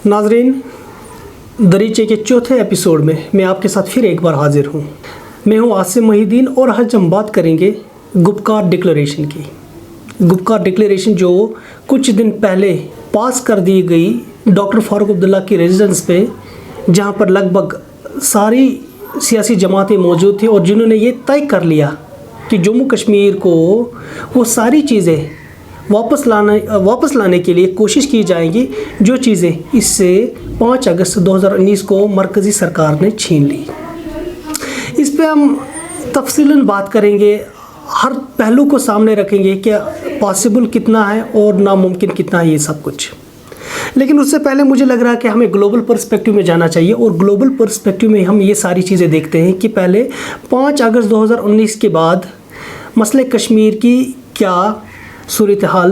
नाजरीन, दरीचे के चौथे एपिसोड में मैं आपके साथ फिर एक बार हाजिर हूँ। मैं हूँ आसिम मोहिद्दीन और आज हम बात करेंगे गुपकार डिक्लेरेशन की। गुपकार डिक्लेरेशन जो कुछ दिन पहले पास कर दी गई डॉक्टर फारूक अब्दुल्ला की रेजिडेंस पे, जहाँ पर लगभग सारी सियासी जमातें मौजूद थी और जिन्होंने ये तय कर लिया कि जम्मू कश्मीर को वो सारी चीज़ें वापस लाने के लिए कोशिश की जाएंगी जो चीज़ें इससे 5 अगस्त 2019 को मरकज़ी सरकार ने छीन ली। इस पे हम तफसीलन बात करेंगे, हर पहलू को सामने रखेंगे कि पॉसिबल कितना है और नामुमकिन कितना है ये सब कुछ। लेकिन उससे पहले मुझे लग रहा है कि हमें ग्लोबल पर्सपेक्टिव में जाना चाहिए और ग्लोबल पर्सपेक्टिव में हम ये सारी चीज़ें देखते हैं कि पहले 5 अगस्त 2019 के बाद मसले कश्मीर की क्या सूरत हाल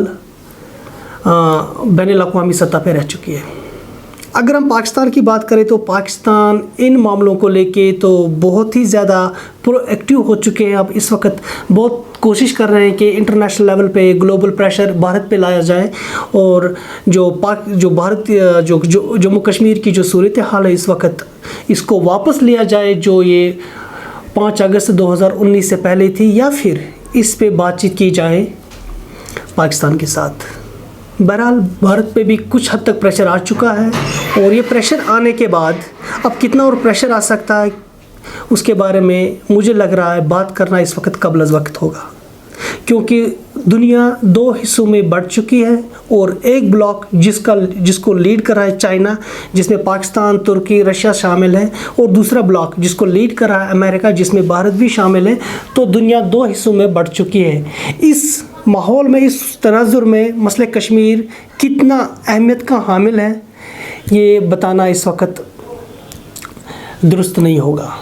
बैनुल अक़वामी सतह पर रह चुकी है। अगर हम पाकिस्तान की बात करें तो पाकिस्तान इन मामलों को लेके तो बहुत ही ज़्यादा प्रोएक्टिव हो चुके हैं। अब इस वक्त बहुत कोशिश कर रहे हैं कि इंटरनेशनल लेवल पे ग्लोबल प्रेशर भारत पे लाया जाए और जो जम्मू कश्मीर की जो सूरत हाल है इस वक्त, इसको वापस लिया जाए जो ये 5 अगस्त 2019 से पहले थी, या फिर इस पे बातचीत की जाए पाकिस्तान के साथ। बहरहाल भारत पे भी कुछ हद तक प्रेशर आ चुका है और ये प्रेशर आने के बाद अब कितना और प्रेशर आ सकता है उसके बारे में मुझे लग रहा है बात करना इस वक्त कबल अज़ वक्त होगा, क्योंकि दुनिया 2 हिस्सों में बढ़ चुकी है और एक ब्लॉक जिसको लीड कर रहा है चाइना, जिसमें पाकिस्तान, तुर्की, रशिया शामिल है, और दूसरा ब्लॉक जिसको लीड कर रहा है अमेरिका, जिसमें भारत भी शामिल है। तो दुनिया 2 हिस्सों में बढ़ चुकी है। इस माहौल में, इस तनाजुर में मसले कश्मीर कितना अहमियत का हामिल है ये बताना इस वक्त दुरुस्त नहीं होगा,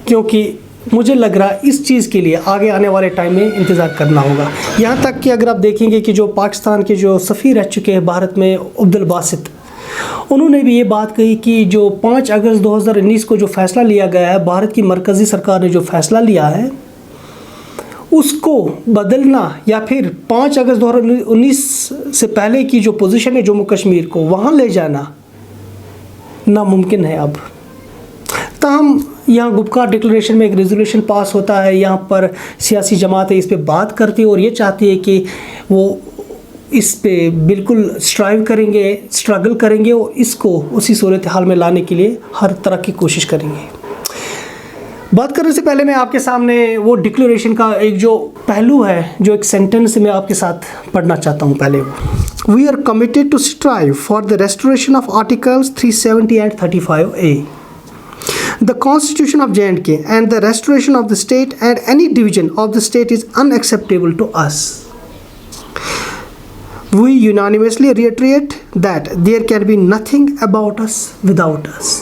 क्योंकि मुझे लग रहा है इस चीज़ के लिए आगे आने वाले टाइम में इंतज़ार करना होगा। यहाँ तक कि अगर आप देखेंगे कि जो पाकिस्तान के जो सफ़ीर रह चुके हैं भारत में, अब्दुल बासित, उन्होंने भी ये बात कही कि जो 5 अगस्त 2019 को जो फ़ैसला लिया गया है, भारत की मरकज़ी सरकार ने जो फ़ैसला लिया है उसको बदलना या फिर 5 अगस्त 2019 से पहले की जो पोजीशन है जम्मू कश्मीर को वहाँ ले जाना नामुमकिन है अब। ताहम यहाँ गुपकार डिक्लेरेशन में एक रेजोल्यूशन पास होता है, यहाँ पर सियासी जमातें इस पे बात करती है और ये चाहती है कि वो इस पे बिल्कुल स्ट्रगल करेंगे और इसको उसी सूरत हाल में लाने के लिए हर तरह की कोशिश करेंगे। बात करने से पहले मैं आपके सामने वो डिक्लेरेशन का एक जो पहलू है, जो एक सेंटेंस मैं आपके साथ पढ़ना चाहता हूँ। पहले वो we are committed to strive for the restoration of articles 370 and 35A the Constitution of J&K and the restoration of the state and any division of the state is unacceptable to us. We unanimously reiterate that there can be nothing about us without us.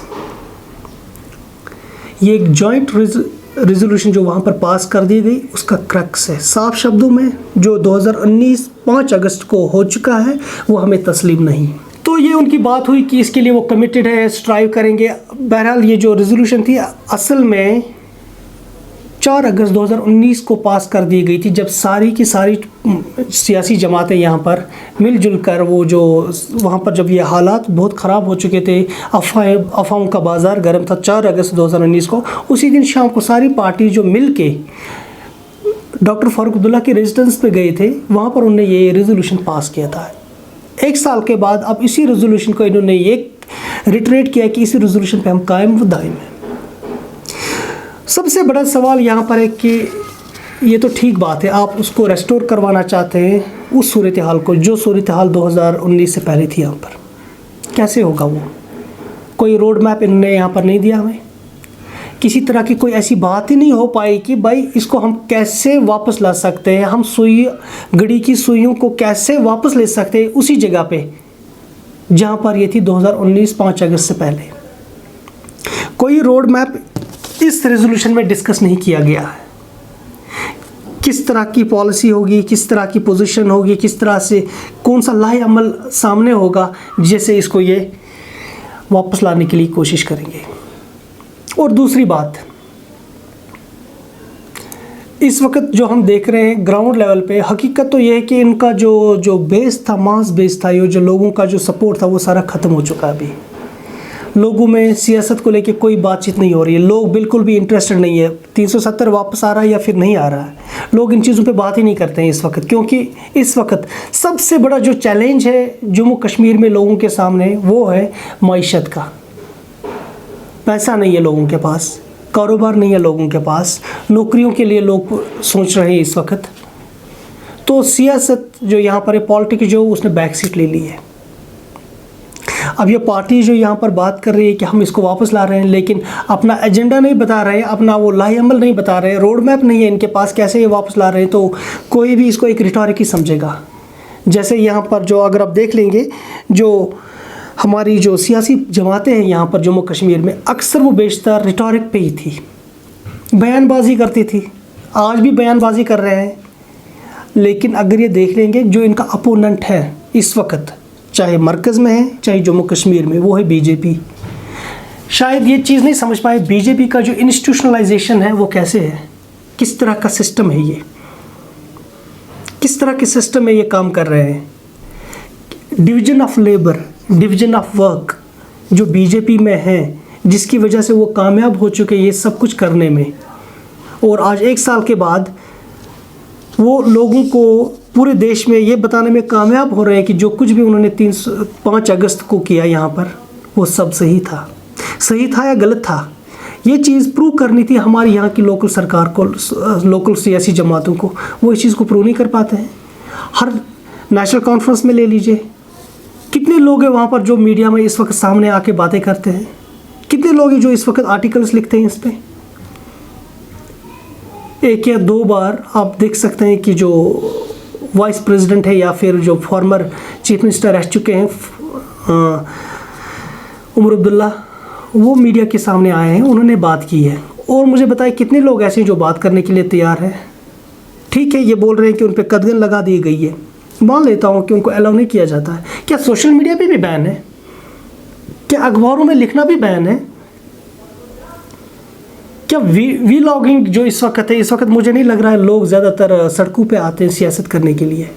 ये एक joint resolution जो वहाँ पर पास कर दी गई उसका crux है। साफ शब्दों में जो 2019 5 अगस्त को हो चुका है वो हमें तस्लीम नहीं। तो ये उनकी बात हुई कि इसके लिए वो कमिटेड है, स्ट्राइव करेंगे। बहरहाल ये जो रेजोल्यूशन थी असल में 4 अगस्त 2019 को पास कर दी गई थी, जब सारी की सारी सियासी जमातें यहाँ पर मिलजुल कर वो जो वहाँ पर जब ये हालात बहुत ख़राब हो चुके थे, अफवाहों का बाज़ार गर्म था। 4 अगस्त 2019 को उसी दिन शाम को सारी पार्टी जो मिल के डॉक्टर फारूक अब्दुल्ला के रेजिडेंस पे गए थे, वहाँ पर उन्होंने ये रेजोल्यूशन पास किया था। 1 साल के बाद अब इसी रेजोल्यूशन को इन्होंने ये रिटरेट किया कि इसी रेजोल्यूशन पे हम कायम व दायम हैं। सबसे बड़ा सवाल यहाँ पर है कि ये तो ठीक बात है, आप उसको रेस्टोर करवाना चाहते हैं उस सूरत हाल को जो सूरत हाल 2019 से पहले थी। यहाँ पर कैसे होगा वो? कोई रोड मैप इन्होंने यहाँ पर नहीं दिया हमें, किसी तरह की कोई ऐसी बात ही नहीं हो पाई कि भाई इसको हम कैसे वापस ला सकते हैं, हम घड़ी की सुइयों को कैसे वापस ले सकते हैं उसी जगह पे जहाँ पर ये थी 2019 5 अगस्त से पहले। कोई रोड मैप इस रेजोल्यूशन में डिस्कस नहीं किया गया है। किस तरह की पॉलिसी होगी, किस तरह की पोजीशन होगी, किस तरह से कौन सा लाहे अमल सामने होगा जैसे इसको ये वापस लाने के लिए कोशिश करेंगे। और दूसरी बात, इस वक्त जो हम देख रहे हैं ग्राउंड लेवल पे, हकीकत तो ये है कि इनका जो बेस था, मास बेस था, ये जो लोगों का जो सपोर्ट था वो सारा ख़त्म हो चुका है। अभी लोगों में सियासत को लेके कोई बातचीत नहीं हो रही है, लोग बिल्कुल भी इंटरेस्टेड नहीं है। 370 वापस आ रहा है या फिर नहीं आ रहा है, लोग इन चीज़ों पे बात ही नहीं करते हैं इस वक्त, क्योंकि इस वक्त सबसे बड़ा जो चैलेंज है जम्मू कश्मीर में लोगों के सामने वो है मईशत का। पैसा नहीं है लोगों के पास, कारोबार नहीं है लोगों के पास, नौकरियों के लिए लोग सोच रहे हैं इस वक्त। तो सियासत जो यहाँ पर है, पॉलिटिक्स जो उसने बैक सीट ले ली है। अब ये पार्टी जो यहाँ पर बात कर रही है कि हम इसको वापस ला रहे हैं, लेकिन अपना एजेंडा नहीं बता रहे हैं, अपना वो लाहेअमल नहीं बता रहे हैं, रोड मैप नहीं है इनके पास कैसे ये वापस ला रहे हैं, तो कोई भी इसको एक रिटॉरिक ही समझेगा। जैसे यहाँ पर जो अगर आप देख लेंगे, जो हमारी जो सियासी जमातें हैं यहाँ पर जम्मू कश्मीर में, अक्सर वो बेशतर रिटॉरिक पे ही थी, बयानबाजी करती थी, आज भी बयानबाजी कर रहे हैं। लेकिन अगर ये देख लेंगे जो इनका अपोनेंट है इस वक्त, चाहे मरकज़ में है चाहे जम्मू कश्मीर में, वो है बीजेपी। शायद ये चीज़ नहीं समझ पाए बीजेपी का जो इंस्टीट्यूशनलाइजेशन है वो कैसे है, किस तरह का सिस्टम है, ये किस तरह के सिस्टम में ये काम कर रहे हैं। Division of labour, division of work जो बीजेपी में है, जिसकी वजह से वो कामयाब हो चुके ये सब कुछ करने में, और आज 1 साल के बाद वो लोगों को पूरे देश में ये बताने में कामयाब हो रहे हैं कि जो कुछ भी उन्होंने 5 अगस्त को किया यहाँ पर वो सब सही था। सही था या गलत था, ये चीज़ प्रूव करनी थी हमारी यहाँ की लोकल सरकार को, लोकल सियासी जमातों को। वो इस चीज़ को प्रूव नहीं कर पाते हैं। हर नेशनल कॉन्फ्रेंस में ले लीजिए, कितने लोग हैं वहाँ पर जो मीडिया में इस वक्त सामने आके बातें करते हैं, कितने लोग हैं जो इस वक्त आर्टिकल्स लिखते हैं इस पर। 1 या 2 बार आप देख सकते हैं कि जो वाइस प्रेसिडेंट है या फिर जो फॉर्मर चीफ मिनिस्टर रह चुके हैं उमर अब्दुल्ला, वो मीडिया के सामने आए हैं, उन्होंने बात की है। और मुझे बताए कितने लोग ऐसे हैं जो बात करने के लिए तैयार हैं। ठीक है, ये बोल रहे हैं कि उन पर कदगन लगा दी गई है, मान लेता हूँ कि उनको अलाउ नहीं किया जाता है। क्या सोशल मीडिया पे भी बैन है? क्या अखबारों में लिखना भी बैन है? क्या वी लॉगिंग जो इस वक्त है, इस वक्त मुझे नहीं लग रहा है लोग ज़्यादातर सड़कों पे आते हैं सियासत करने के लिए।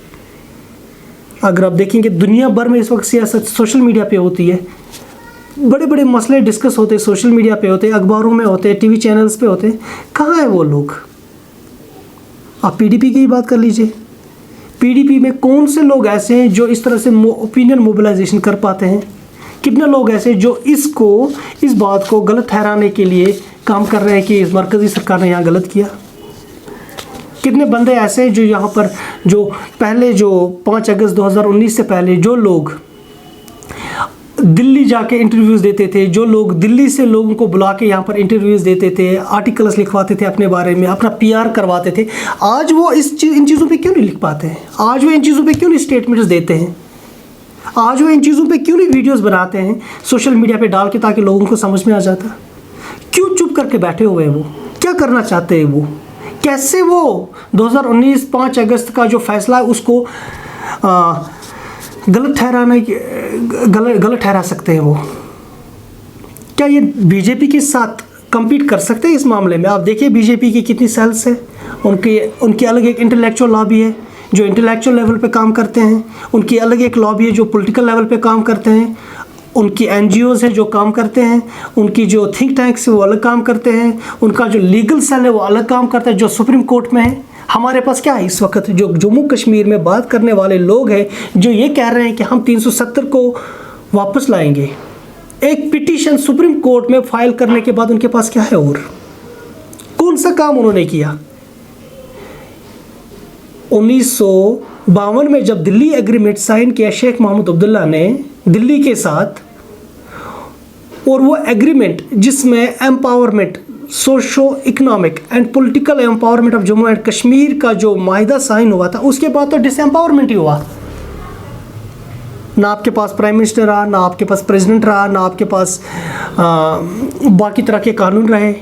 अगर आप देखेंगे दुनिया भर में इस वक्त सियासत सोशल मीडिया पे होती है, बड़े बड़े मसले डिस्कस होते हैं सोशल मीडिया पे होते हैं, अखबारों में होते हैं, टीवी चैनल्स पे होते हैं। कहाँ है वो लोग? आप पीडीपी की ही बात कर लीजिए, पीडीपी में कौन से लोग ऐसे हैं जो इस तरह से ओपिनियन मोबिलाइजेशन कर पाते हैं? कितने लोग ऐसे जो इस बात को गलत ठहराने के लिए काम कर रहे हैं कि इस मरकज़ी सरकार ने यहाँ गलत किया? कितने बंदे ऐसे हैं जो यहाँ पर जो पहले जो 5 अगस्त 2019 से पहले जो लोग दिल्ली जाके इंटरव्यूज़ देते थे, जो लोग दिल्ली से लोगों को बुला के यहाँ पर इंटरव्यूज़ देते थे, आर्टिकल्स लिखवाते थे अपने बारे में, अपना पीआर करवाते थे, आज वो इन चीज़ों पे क्यों नहीं लिख पाते हैं? आज वो इन चीज़ों पे क्यों नहीं स्टेटमेंट्स देते हैं? आज वो इन चीज़ों पे क्यों नहीं वीडियोस बनाते हैं सोशल मीडिया पे डाल के, ताकि लोगों को समझ में आ जाता? क्यों चुप करके बैठे हुए हैं? वो क्या करना चाहते हैं? वो कैसे वो 2019 5 अगस्त का जो फैसला है उसको गलत ठहरा सकते हैं? वो क्या ये बीजेपी के साथ compete कर सकते हैं इस मामले में? आप देखिए बीजेपी की कितनी सेल्स है, उनकी अलग एक इंटेलेक्चुअल लॉबी है जो इंटेलेक्चुअल लेवल पे काम करते हैं, उनकी अलग एक लॉबी है जो पॉलिटिकल लेवल पे काम करते हैं, उनकी एनजीओज़ है जो काम करते हैं, उनकी जो थिंक टैंक्स है वो अलग काम करते हैं, उनका जो लीगल सेल है वो अलग काम करता है जो सुप्रीम कोर्ट में है। हमारे पास क्या है इस वक्त? जो जम्मू कश्मीर में बात करने वाले लोग हैं जो ये कह रहे हैं कि हम 370 को वापस लाएंगे, एक पिटीशन सुप्रीम कोर्ट में फाइल करने के बाद उनके पास क्या है? और कौन सा काम उन्होंने किया? 1952 में जब दिल्ली एग्रीमेंट साइन किया शेख मोहम्मद अब्दुल्ला ने दिल्ली के साथ, और वो एग्रीमेंट जिसमें empowerment, socio economic and political empowerment of Jammu and Kashmir का जो माहिदा साइन हुआ था, उसके बाद तो डिसएम्पावरमेंट ही हुआ। ना आपके पास प्राइम मिनिस्टर रहा, ना आपके पास प्रेसिडेंट रहा, ना आपके पास बाकी तरह के कानून रहे।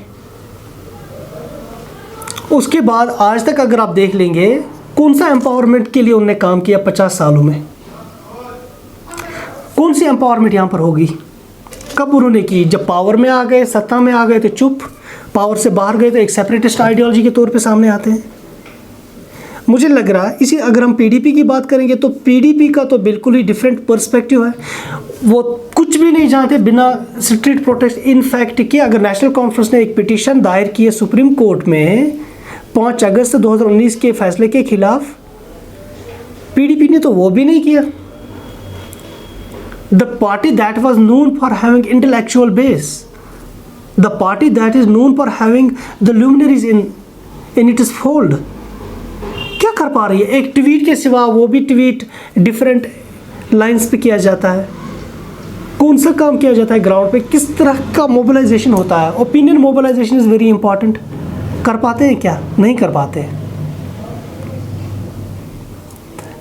उसके बाद आज तक अगर आप देख लेंगे कौन सा एम्पावरमेंट के लिए उन्होंने काम किया 50 सालों में? कौन सी एम्पावरमेंट यहाँ पर होगी? कब उन्होंने की? जब पावर में आ गए, सत्ता में आ गए तो चुप, पावर से बाहर गए तो एक सेपरेटिस्ट आइडियोलॉजी के तौर पे सामने आते हैं। मुझे लग रहा है इसी, अगर हम पीडीपी की बात करेंगे तो पीडीपी का तो बिल्कुल ही डिफरेंट पर्सपेक्टिव है। वो कुछ भी नहीं जानते बिना स्ट्रीट प्रोटेस्ट। इनफैक्ट कि अगर नेशनल कॉन्फ्रेंस ने एक पिटीशन दायर की है सुप्रीम कोर्ट में 5 अगस्त 2019 के फैसले के खिलाफ, पीडीपी ने तो वो भी नहीं किया। The party that was known for having intellectual base, the party that is known for having the luminaries in its fold, क्या कर पा रही है? एक ट्वीट के सिवा, वो भी ट्वीट डिफरेंट लाइंस पे किया जाता है। कौन सा काम किया जाता है ग्राउंड पे? किस तरह का मोबिलाइजेशन होता है? Opinion mobilisation is very important. कर पाते हैं क्या? नहीं कर पाते।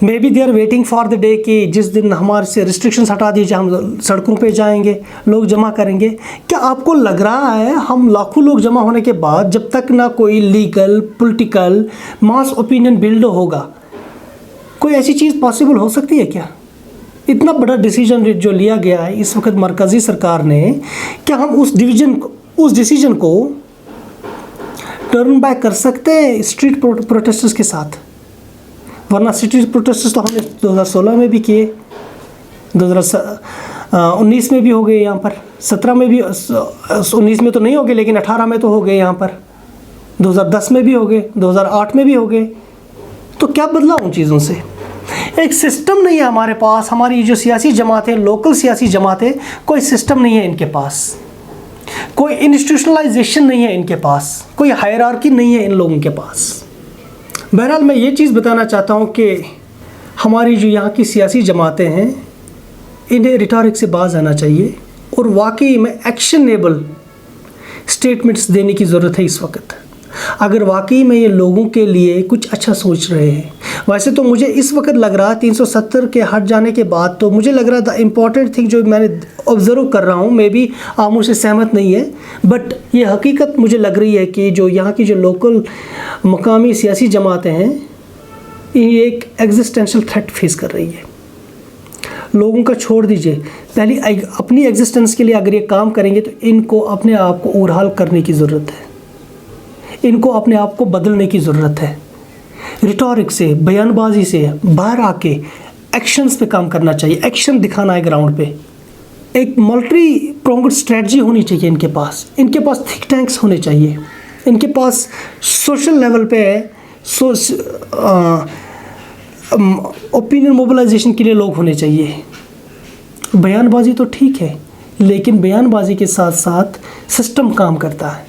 Maybe they are waiting for the day कि जिस दिन हमारे से रिस्ट्रिक्शंस हटा दीजिए, हम सड़कों पे जाएंगे, लोग जमा करेंगे। क्या आपको लग रहा है हम लाखों लोग जमा होने के बाद जब तक ना कोई लीगल पॉलिटिकल मास ओपिनियन बिल्ड होगा, कोई ऐसी चीज़ पॉसिबल हो सकती है क्या? इतना बड़ा डिसीजन जो लिया गया है इस वक्त मरकज़ी सरकार ने, क्या हम उस डिसीजन को टर्न बैक कर सकते हैं स्ट्रीट प्रोटेस्टर्स के साथ? वरना स्ट्रीट प्रोटेस्टर्स तो हमने 2016 में भी किए, 2019 में भी हो गए, यहाँ पर 17 में भी, 19 में तो नहीं हो गए लेकिन 18 में तो हो गए, यहाँ पर 2010 में भी हो गए, 2008 में भी हो गए। तो क्या बदला उन चीज़ों से? एक सिस्टम नहीं है हमारे पास। हमारी जो सियासी जमातें, लोकल सियासी जमातें, कोई सिस्टम नहीं है इनके पास, कोई इंस्टीट्यूशनलाइजेशन नहीं है इनके पास, कोई हायरार्की नहीं है इन लोगों के पास। बहरहाल मैं ये चीज़ बताना चाहता हूँ कि हमारी जो यहाँ की सियासी जमातें हैं, इन्हें रिटॉरिक से बाज आना चाहिए और वाकई में एक्शनेबल स्टेटमेंट्स देने की ज़रूरत है इस वक्त, अगर वाकई में ये लोगों के लिए कुछ अच्छा सोच रहे हैं। वैसे तो मुझे इस वक्त लग रहा है 370 के हट जाने के बाद तो मुझे लग रहा द इम्पॉर्टेंट थिंग जो मैंने ऑब्ज़र्व कर रहा हूँ, मे बी आप मुझसे सहमत नहीं है, बट ये हकीकत मुझे लग रही है कि जो यहाँ की जो लोकल मकामी सियासी जमातें हैं, ये एक एग्जिस्टेंशियल थ्रेट फेस कर रही है। लोगों का छोड़ दीजिए, पहले अपनी एग्जिस्टेंस के लिए अगर ये काम करेंगे तो इनको अपने आप को ओवरहाल करने की ज़रूरत है, इनको अपने आप को बदलने की ज़रूरत है। रिटॉरिक से, बयानबाजी से बाहर आके एक्शंस पे काम करना चाहिए, एक्शन दिखाना है ग्राउंड पे। एक मल्टी प्रोंग्ड स्ट्रेटजी होनी चाहिए इनके पास थिंक टैंक्स होने चाहिए, इनके पास सोशल लेवल पे ओपिनियन मोबिलाइजेशन के लिए लोग होने चाहिए। बयानबाजी तो ठीक है, लेकिन बयानबाजी के साथ साथ सिस्टम काम करता है।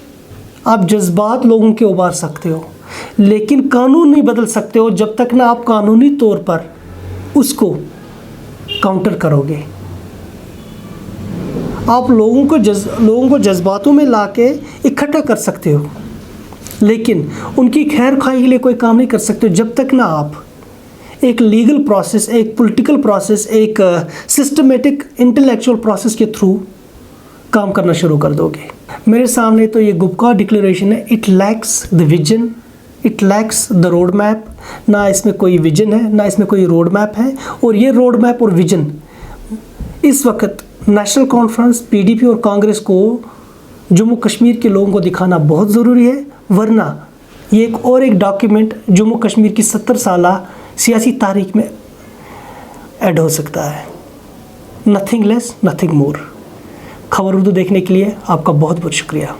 आप जज्बात लोगों के उबार सकते हो, लेकिन कानून नहीं बदल सकते हो जब तक ना आप कानूनी तौर पर उसको काउंटर करोगे। आप लोगों को जज्बातों में लाके इकट्ठा कर सकते हो, लेकिन उनकी खैर खाई के लिए कोई काम नहीं कर सकते जब तक ना आप एक लीगल प्रोसेस, एक पॉलिटिकल प्रोसेस, एक सिस्टमेटिक इंटेलेक्चुअल प्रोसेस के थ्रू काम करना शुरू कर दोगे। मेरे सामने तो ये गुपकार डिक्लेरेशन है, it lacks the vision, it lacks the road map. ना इसमें कोई विजन है, ना इसमें कोई रोड मैप है, और ये रोड मैप और विजन इस वक्त नेशनल कॉन्फ्रेंस, पीडीपी और कांग्रेस को जम्मू कश्मीर के लोगों को दिखाना बहुत ज़रूरी है, वरना ये एक डॉक्यूमेंट जम्मू कश्मीर की 70 साला सियासी तारीख में ऐड हो सकता है। Nothing less, nothing more. खबर उर्दू देखने के लिए आपका बहुत बहुत शुक्रिया।